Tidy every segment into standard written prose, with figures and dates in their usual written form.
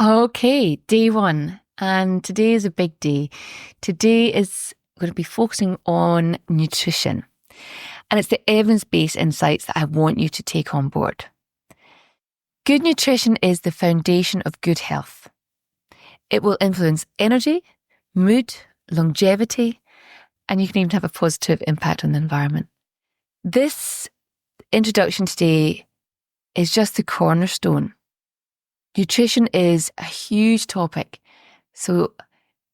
Okay, day one. And today is a big day. Today is going to be focusing on nutrition. And it's the evidence-based insights that I want you to take on board. Good nutrition is the foundation of good health. It will influence energy, mood, longevity, and you can even have a positive impact on the environment. This introduction today is just the cornerstone. Nutrition is a huge topic. So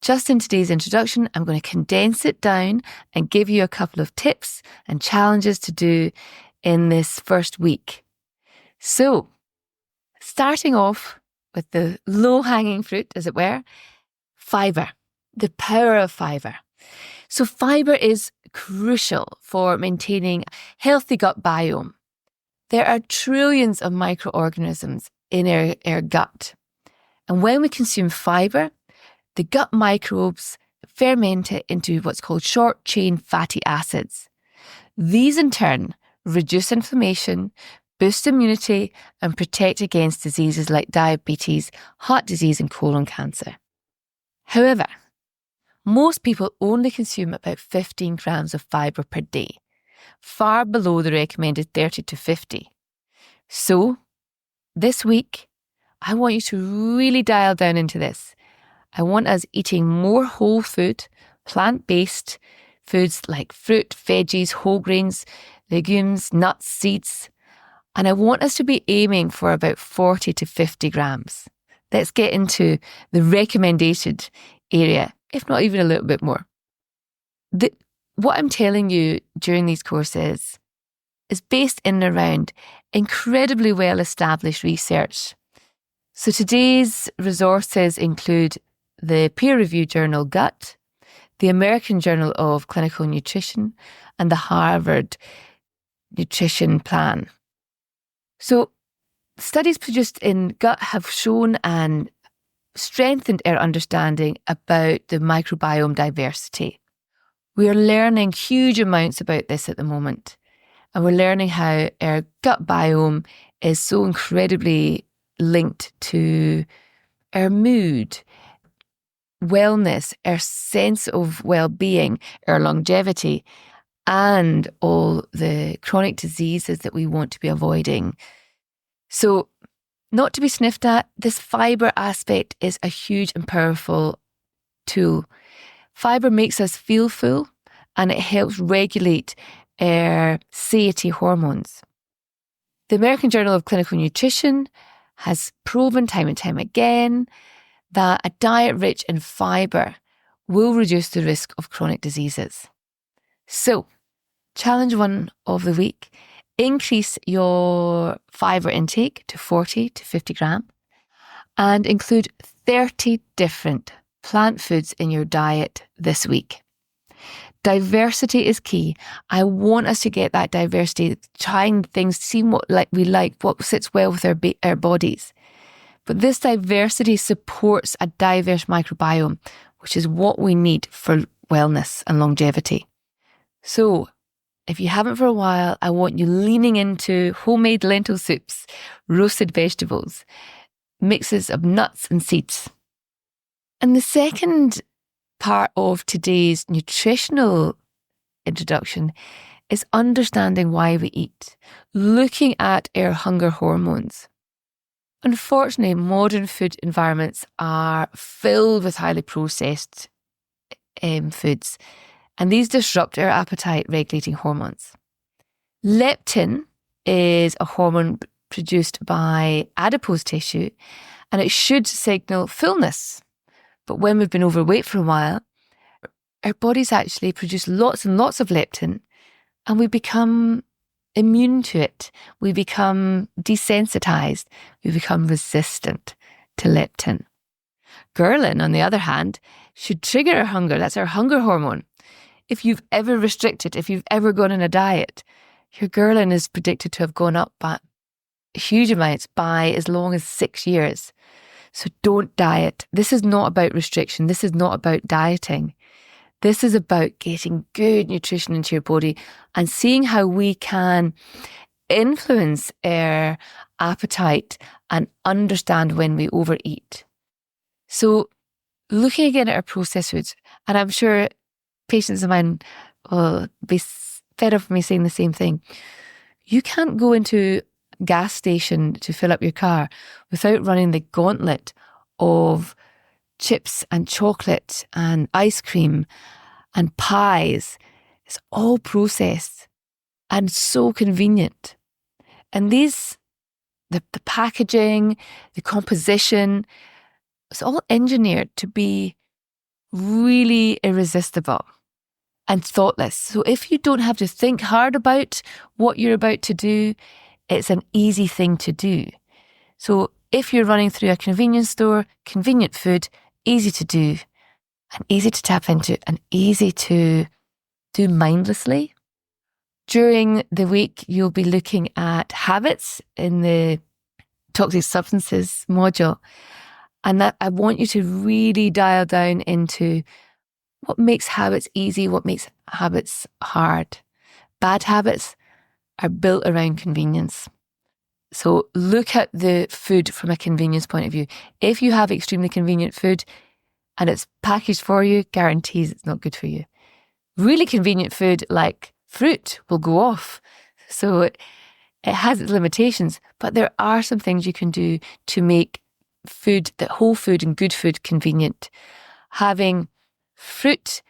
just in today's introduction, I'm going to condense it down and give you a couple of tips and challenges to do in this first week. So starting off with the low-hanging fruit, as it were, fibre, the power of fibre. So fibre is crucial for maintaining a healthy gut biome. There are trillions of microorganisms in our gut. And when we consume fibre, the gut microbes ferment it into what's called short-chain fatty acids. These in turn reduce inflammation, boost immunity, and protect against diseases like diabetes, heart disease, and colon cancer. However, most people only consume about 15 grams of fibre per day, far below the recommended 30 to 50. So, this week, I want you to really dial down into this. I want us eating more whole food, plant-based foods like fruit, veggies, whole grains, legumes, nuts, seeds. And I want us to be aiming for about 40 to 50 grams. Let's get into the recommended area, if not even a little bit more. What I'm telling you during these courses is based in and around incredibly well-established research. So today's resources include the peer-reviewed journal Gut, the American Journal of Clinical Nutrition, and the Harvard Nutrition Plan. So studies produced in Gut have shown and strengthened our understanding about the microbiome diversity. We are learning huge amounts about this at the moment. And we're learning how our gut biome is so incredibly linked to our mood, wellness, our sense of well-being, our longevity, and all the chronic diseases that we want to be avoiding. So, not to be sniffed at, this fibre aspect is a huge and powerful tool. Fibre makes us feel full and it helps regulate our satiety hormones. The American Journal of Clinical Nutrition has proven time and time again that a diet rich in fibre will reduce the risk of chronic diseases. So, challenge one of the week, increase your fibre intake to 40 to 50 grams and include 30 different plant foods in your diet this week. Diversity is key. I want us to get that diversity, trying things, seeing what we like, what sits well with our bodies. But this diversity supports a diverse microbiome, which is what we need for wellness and longevity. So, if you haven't for a while, I want you leaning into homemade lentil soups, roasted vegetables, mixes of nuts and seeds. And the second part of today's nutritional introduction is understanding why we eat, looking at our hunger hormones. Unfortunately, modern food environments are filled with highly processed foods, and these disrupt our appetite regulating hormones. Leptin is a hormone produced by adipose tissue, and it should signal fullness. But when we've been overweight for a while, our bodies actually produce lots and lots of leptin and we become immune to it. We become desensitized. We become resistant to leptin. Ghrelin, on the other hand, should trigger our hunger. That's our hunger hormone. If you've ever restricted, if you've ever gone on a diet, your ghrelin is predicted to have gone up by huge amounts by as long as 6 years. So don't diet. This is not about restriction. This is not about dieting. This is about getting good nutrition into your body and seeing how we can influence our appetite and understand when we overeat. So looking again at our processed foods, and I'm sure patients of mine will be fed up of me saying the same thing. You can't go into a gas station to fill up your car without running the gauntlet of chips and chocolate and ice cream and pies. It's all processed and so convenient. And these, the packaging, the composition, it's all engineered to be really irresistible and thoughtless. So if you don't have to think hard about what you're about to do, it's an easy thing to do. So if you're running through a convenience store, convenient food, easy to do and easy to tap into and easy to do mindlessly. During the week, you'll be looking at habits in the toxic substances module. And that I want you to really dial down into what makes habits easy, what makes habits hard. Bad habits are built around convenience. So look at the food from a convenience point of view. If you have extremely convenient food and it's packaged for you, guarantees it's not good for you. Really convenient food like fruit will go off. So it has its limitations, but there are some things you can do to make food, that whole food and good food, convenient. Having fruit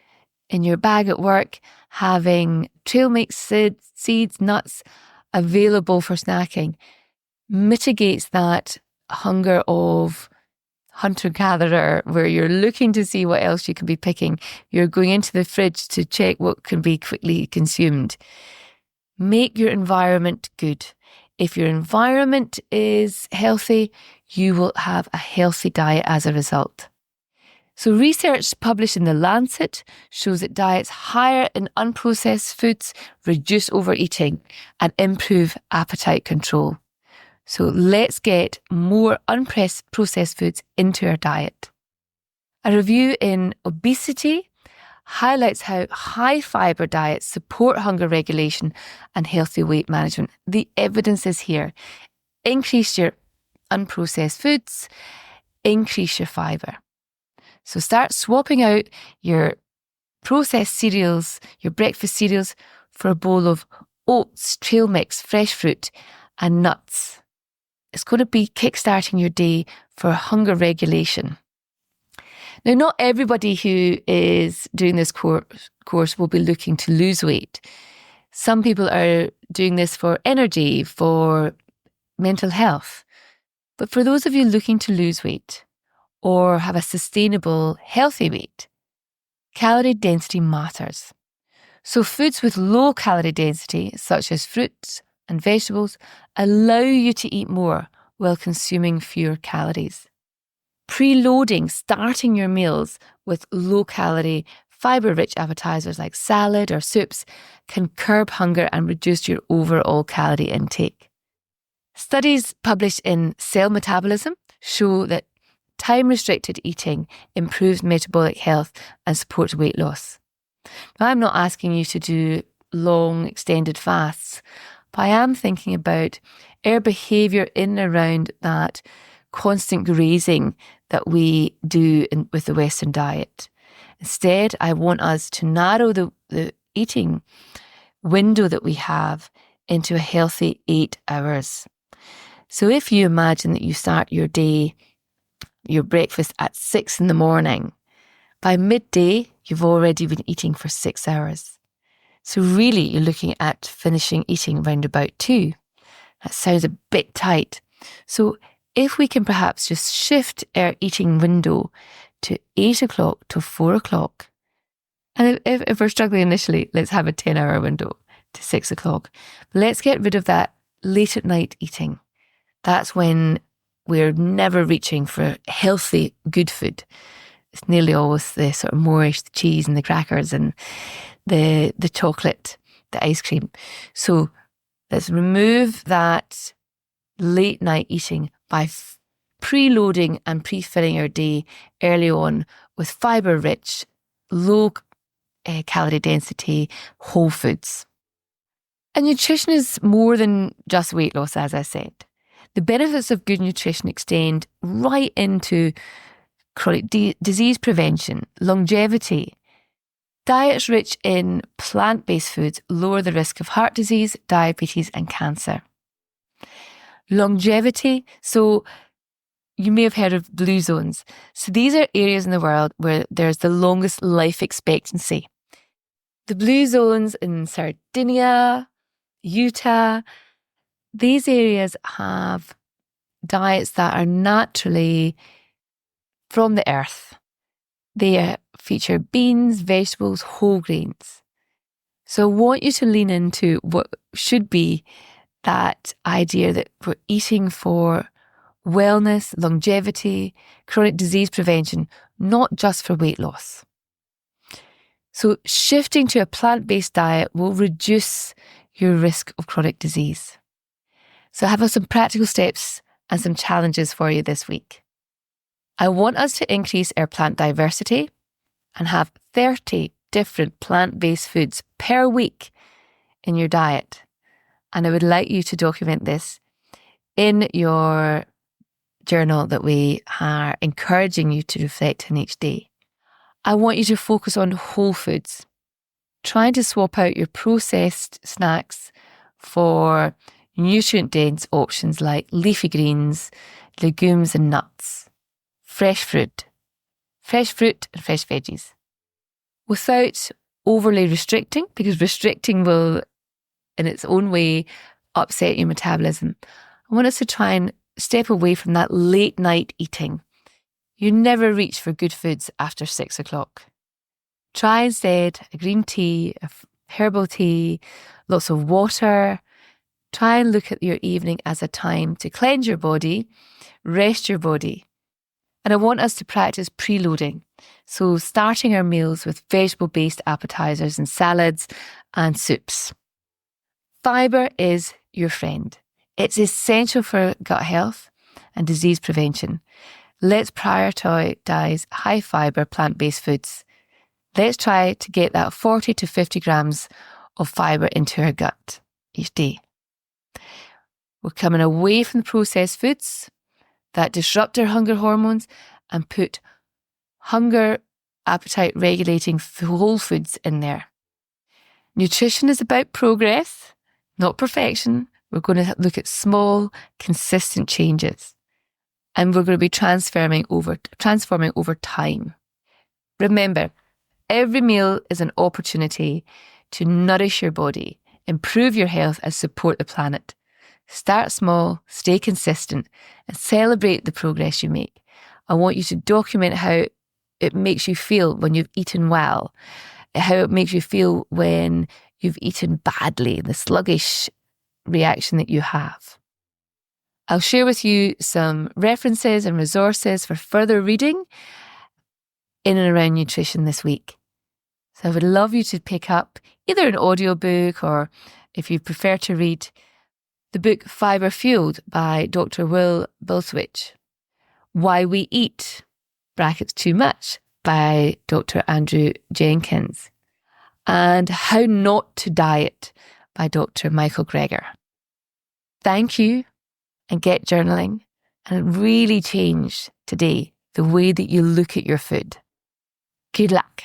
in your bag at work, having trail mix seeds, nuts available for snacking mitigates that hunger of hunter-gatherer where you're looking to see what else you can be picking. You're going into the fridge to check what can be quickly consumed. Make your environment good. If your environment is healthy, you will have a healthy diet as a result. So research published in The Lancet shows that diets higher in unprocessed foods reduce overeating and improve appetite control. So let's get more unprocessed foods into our diet. A review in Obesity highlights how high fibre diets support hunger regulation and healthy weight management. The evidence is here. Increase your unprocessed foods, increase your fibre. So start swapping out your processed cereals, your breakfast cereals, for a bowl of oats, trail mix, fresh fruit and nuts. It's going to be kickstarting your day for hunger regulation. Now, not everybody who is doing this course will be looking to lose weight. Some people are doing this for energy, for mental health. But for those of you looking to lose weight or have a sustainable, healthy weight, calorie density matters. So foods with low calorie density, such as fruits and vegetables, allow you to eat more while consuming fewer calories. Preloading, starting your meals with low-calorie, fibre-rich appetizers like salad or soups can curb hunger and reduce your overall calorie intake. Studies published in Cell Metabolism show that time-restricted eating improves metabolic health and supports weight loss. Now, I'm not asking you to do long, extended fasts, but I am thinking about our behaviour in and around that constant grazing that we do with the Western diet. Instead, I want us to narrow the eating window that we have into a healthy 8 hours. So if you imagine that you start your day, your breakfast at 6 a.m, by midday, you've already been eating for 6 hours. So really, you're looking at finishing eating round about 2. That sounds a bit tight. So if we can perhaps just shift our eating window to 8 o'clock to 4 o'clock, and if we're struggling initially, let's have a 10-hour window to 6 o'clock. Let's get rid of that late at night eating. That's when we're never reaching for healthy, good food. It's nearly always the sort of moreish, the cheese and the crackers and the chocolate, the ice cream. So let's remove that late night eating by preloading and pre-filling our day early on with fibre-rich, low calorie density whole foods. And nutrition is more than just weight loss, as I said. The benefits of good nutrition extend right into chronic disease prevention, longevity. Diets rich in plant-based foods lower the risk of heart disease, diabetes, and cancer. Longevity, so you may have heard of blue zones. So these are areas in the world where there's the longest life expectancy. The blue zones in Sardinia, Utah, these areas have diets that are naturally from the earth. They feature beans, vegetables, whole grains. So I want you to lean into what should be that idea that we're eating for wellness, longevity, chronic disease prevention, not just for weight loss. So shifting to a plant-based diet will reduce your risk of chronic disease. So I have some practical steps and some challenges for you this week. I want us to increase our plant diversity and have 30 different plant-based foods per week in your diet. And I would like you to document this in your journal that we are encouraging you to reflect on each day. I want you to focus on whole foods, trying to swap out your processed snacks for nutrient-dense options like leafy greens, legumes and nuts, fresh fruit and fresh veggies, without overly restricting, because restricting will, in its own way, upset your metabolism. I want us to try and step away from that late night eating. You never reach for good foods after 6 o'clock. Try instead a green tea, a herbal tea, lots of water. Try and look at your evening as a time to cleanse your body, rest your body. And I want us to practice preloading. So starting our meals with vegetable-based appetizers and salads and soups. Fibre is your friend. It's essential for gut health and disease prevention. Let's prioritise high fibre plant-based foods. Let's try to get that 40 to 50 grams of fibre into our gut each day. We're coming away from the processed foods that disrupt our hunger hormones and put hunger, appetite regulating whole foods in there. Nutrition is about progress, not perfection. We're going to look at small, consistent changes. And we're going to be transforming over time. Remember, every meal is an opportunity to nourish your body, improve your health and support the planet. Start small, stay consistent, and celebrate the progress you make. I want you to document how it makes you feel when you've eaten well, how it makes you feel when you've eaten badly, the sluggish reaction that you have. I'll share with you some references and resources for further reading in and around nutrition this week. So I would love you to pick up either an audiobook or, if you prefer to read, the book Fibre Fueled by Dr. Will Bulsiewicz. Why We Eat, (Too Much) by Dr. Andrew Jenkins. And How Not to Diet by Dr. Michael Greger. Thank you, and get journaling and really change today the way that you look at your food. Good luck.